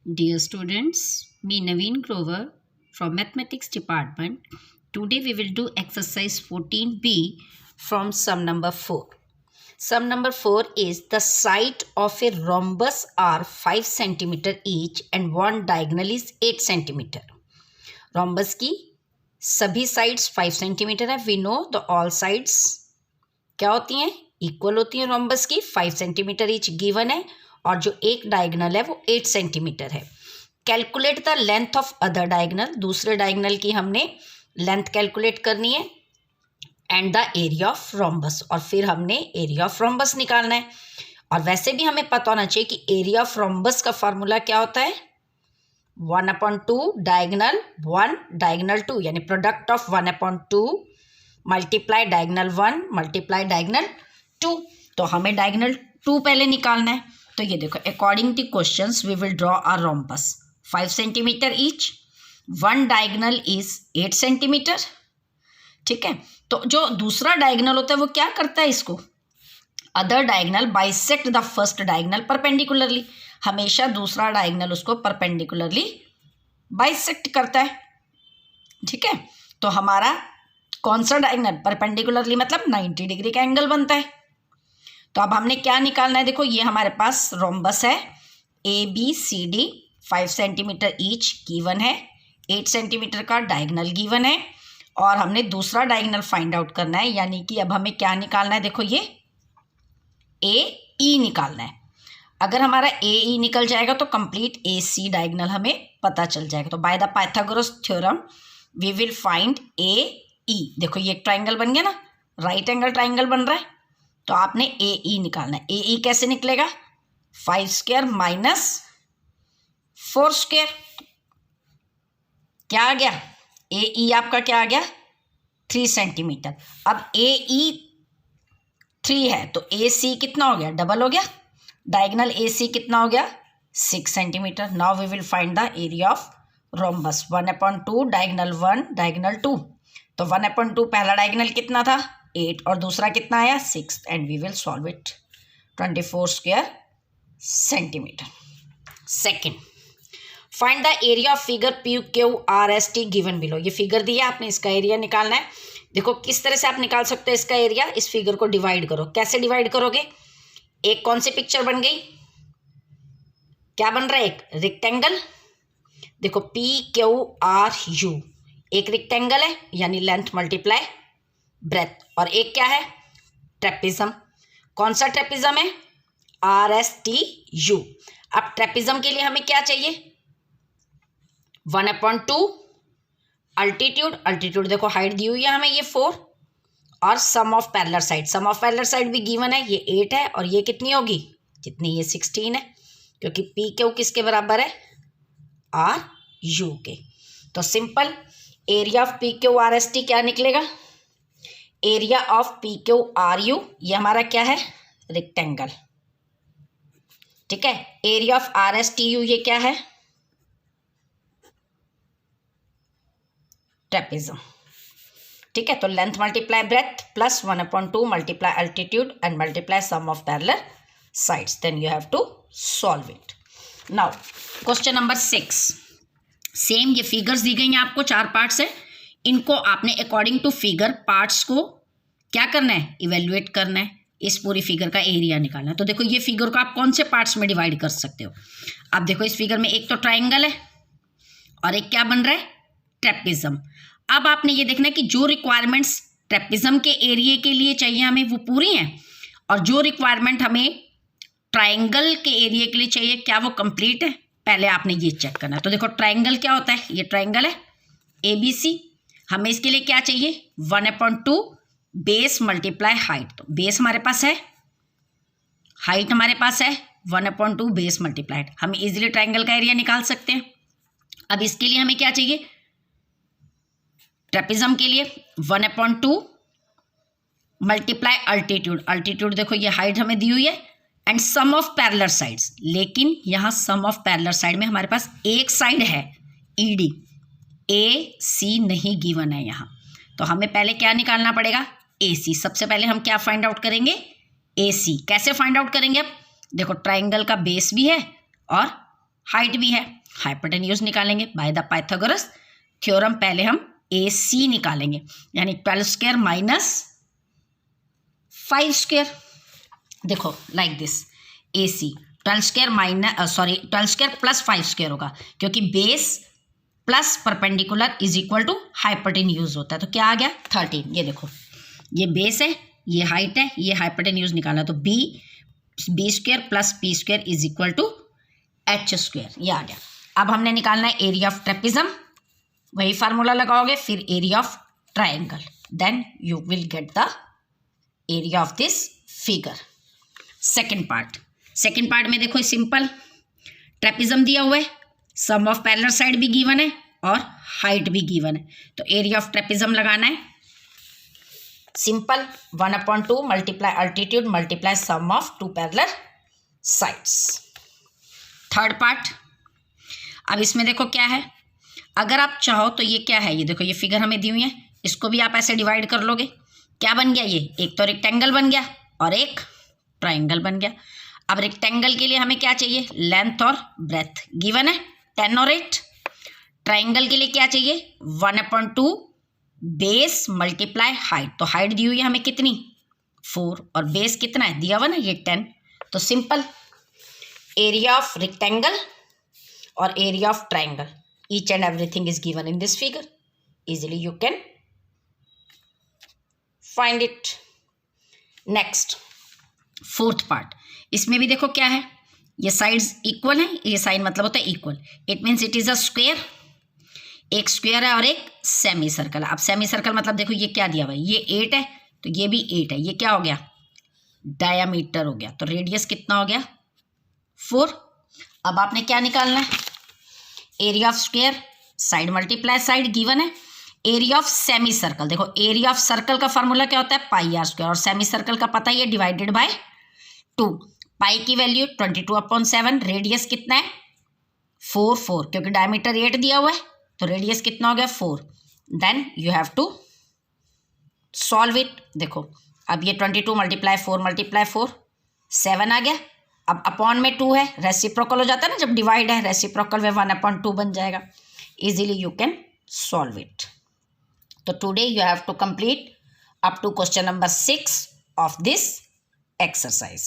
Dear students, me Naveen Grover from Mathematics Department. Today we will do exercise 14b from sum number 4. Sum number 4 is the side of a rhombus are 5 cm each and one diagonal is 8 cm. Rhombus की सभी sides 5 cm है. We know the all sides क्या होती हैं? Equal होती हैं. rhombus की 5 cm each given है और जो एक डायगनल है वो 8 सेंटीमीटर है. Calculate the length of other diagonal, दूसरे डायगनल की हमने लेंथ कैलकुलेट करनी है, and the area of rhombus, और फिर हमने एरिया ऑफ रोम्बस निकालना है. और वैसे भी हमें पता होना चाहिए कि एरिया ऑफ रोम्बस का फॉर्मूला क्या होता है? 1/2 डायगनल 1 डायगनल 2, यानी product of 1/2 multiply diagonal 1 multiply diagonal 2. तो हमें डायगनल 2 पहले निकालना है. तो ये देखो, according to questions we will draw a rhombus 5 centimetre each, one diagonal is 8 centimetre. ठीक है, तो जो दूसरा डायगनल होता है वो क्या करता है? इसको other diagonal bisect the first diagonal perpendicularly. हमेशा दूसरा डायगनल उसको परपेंडिकुलरली बाइसेक्ट करता है. ठीक है, तो हमारा कौन सा डायगनल परपेंडिकुलरली मतलब 90 डिग्री का एंगल बनता है. तो अब हमने क्या निकालना है? देखो, ये हमारे पास रोम्बस है ABCD 5 सेंटीमीटर ईच गिवन है, 8 सेंटीमीटर का डायगनल गिवन है, और हमने दूसरा डायगनल फाइंड आउट करना है. यानी कि अब हमें क्या निकालना है? देखो, ये AE निकालना है. अगर हमारा AE निकल जाएगा तो कंप्लीट AC डायगनल हमें पता चल जाएगा. तो by the Pythagoras theorem we will find AE. देखो, ये एक ट्राइंगल बन गया ना, राइट एंगल ट्राइंगल बन रहा है. तो आपने AE निकालना है. AE कैसे निकलेगा? 5 स्क्वायर माइनस 4 स्क्वायर. क्या आ गया? AE आपका क्या आ गया? 3 सेंटीमीटर. अब AE 3 है तो AC कितना हो गया? डबल हो गया. डायगनल AC कितना हो गया? 6 centimetre. Now we will find the area of rhombus. 1/2 diagonal 1 diagonal 2. तो 1/2 पहला डायगनल कितना था? 8, और दूसरा कितना आया? 6, and we will solve it. 24 square centimetre. Second, find the area of figure PQRST given below. ये फिगर दिया, आपने इसका एरिया निकालना है. देखो किस तरह से आप निकाल सकते हो इसका एरिया. इस फिगर को डिवाइड करो. कैसे डिवाइड करोगे? एक कौन सी पिक्चर बन गई? क्या बन रहा है? एक रेक्टेंगल. देखो PQRU एक रेक्टेंगल है, यानी लेंथ मल्टीप्लाई ब्रेथ, और एक क्या है? ट्रेपिज्म. कौन सा ट्रेपिज्म है? RSTU. अब ट्रेपिज्म के लिए हमें क्या चाहिए? 1/2 अल्टीट्यूड. अल्टीट्यूड देखो हाइट दी हुई है हमें, ये 4, और sum of parallel side. Sum of parallel side भी गिवन है, ये 8 है, और ये कितनी होगी? जितनी ये 16 है, क्योंकि PQ किसके बराबर है? RU के. तो सिंपल एरिया ऑफ PQRST क्या निकलेगा? एरिया ऑफ PQRU, ये हमारा क्या है? रेक्टेंगल. ठीक है, एरिया ऑफ RSTU ये क्या है? ट्रेपिज्म. ठीक है, तो length multiply breadth plus 1/2 multiply altitude and multiply sum of parallel sides. Then you have to solve it. Now question number 6. Same ये फिगर्स दी गई हैं आपको, 4 पार्ट्स है. इनको आपने अकॉर्डिंग टू फिगर पार्ट्स को क्या करना है? इवेल्युएट करना है. इस पूरी फिगर का एरिया निकालना है. तो देखो, ये फिगर को आप कौन से पार्ट्स में डिवाइड कर सकते हो? अब देखो, इस फिगर में एक तो ट्राइंगल है और एक क्या बन रहा है? ट्रेपिज्म. अब आपने ये देखना है कि जो रिक्वायरमेंट्स ट्रेपिज्म के एरिया के लिए चाहिए हमें वो पूरी हैं, और जो रिक्वायरमेंट हमें ट्राइंगल के एरिया के लिए चाहिए क्या वो कंप्लीट है? पहले आपने ये चेक करना है. तो देखो, ट्राइंगल क्या होता है? ये ट्राइंगल है ABC. हमें इसके लिए क्या चाहिए? 1/2 बेस मल्टीप्लाई हाइट. तो बेस हमारे पास है, हाइट हमारे पास है, 1/2 बेस मल्टीप्लाई हाइट. हम इजीली ट्राइंगल का एरिया निकाल सकते हैं. अब इसके लिए हमें क्या चाहिए? ट्रेपिज्म के लिए 1/2 मल्टीप्लाई अल्टीट्यूड. अल्टीट्यूड देखो, ये हाइट हमें दी हुई है, and sum of parallel sides. लेकिन यहाँ सम ऑफ पैरेलल साइड में हमारे पास एक साइड है ED, AC नहीं गिवन है यहाँ. तो हमें पहले क्या निकालना पड़ेगा? AC. सबसे पहले हम क्या फाइंड आउट करेंगे? AC. कैसे फाइंड आउट करेंगे? अब देखो, ट्राइंगल का बेस भी है और हाइट भी है, हाइपोटेन्यूज निकालेंगे बाय द पाइथागोरस थ्योरम। पहले हम AC निकालेंगे, यानी 12 स्क्वायर माइनस 5 स्क्वायर। देखो like this, AC 12 square minus 12 square plus 5 square होगा, क्योंकि base plus perpendicular is equal to hypotenuse होता है। तो क्या आ गया 13। ये देखो, ये बेस है, ये हाइट है, ये हाइपोटेन्यूज निकाला, तो B square plus P square is equal to H square, ये आ गया। अब हमने निकालना है एरिया ऑफ ट्रेपिज्म, वही फार्मूला लगाओगे, फिर area of triangle, then you will get the area of this figure. Second part में देखो सिंपल, ट्रेपिज्म दिया हुआ है, सम ऑफ पैरेलल साइड भी गिवन है और हाइट भी गिवन है, तो एरिया ऑफ ट्रेपिज्म लगाना है। Simple 1/2 multiply altitude multiply sum of two parallel sides. Third part, अब इसमें देखो क्या है, अगर आप चाहो तो ये क्या है, ये देखो ये फिगर हमें दी हुई है, इसको भी आप ऐसे डिवाइड कर लोगे, क्या बन गया, ये एक तो रेक्टेंगल बन गया और एक ट्राइंगल बन गया। अब रेक्टेंगल के लिए हमें क्या चाहिए, लेंथ और ब्रेथ गिवन है 10 और 8। ट्राइंगल के लिए क्या चाहिए 1/2 बेस मल्टीप्लाई हाइट, तो हाइट दी हुई है हमें कितनी 4 और बेस कितना है दिया हुआ ना ये 10। तो सिंपल एरिया ऑफ रेक्टेंगल और area of triangle, each and everything is given in this figure, easily you can find it. Next fourth part, इसमें भी देखो क्या है, ये साइड्स इक्वल है, ये साइन मतलब होता है equal, it means it is a square, एक स्क्वायर है और एक सेमी सर्कल है। अब सेमी सर्कल मतलब देखो ये क्या दिया हुआ है, ये 8 है तो ये भी 8 है, ये क्या हो गया डायामीटर हो गया, तो रेडियस कितना हो गया 4। अब आपने क्या निकालना है, area of square side multiply side given है, एरिया ऑफ सेमी सर्कल, देखो एरिया ऑफ सर्कल का फॉर्मूला क्या होता है πr स्क्वायर, और सेमी सर्कल का पता ही है डिवाइडेड बाय 2, पाई की वैल्यू 22/7, रेडियस कितना है 4 क्योंकि डायमीटर 8 दिया हुआ है, तो रेडियस कितना हो गया 4। Then you have to solve it. देखो अब ये 22 मल्टीप्लाई 4 7 आ गया, अब अपॉन में 2 है, रेसिप्रोकल हो जाता है ना जब डिवाइड है, रेसिप्रोकल में 1/2 बन जाएगा, easily you can solve it. तो today you have to complete up to question number 6 of this exercise.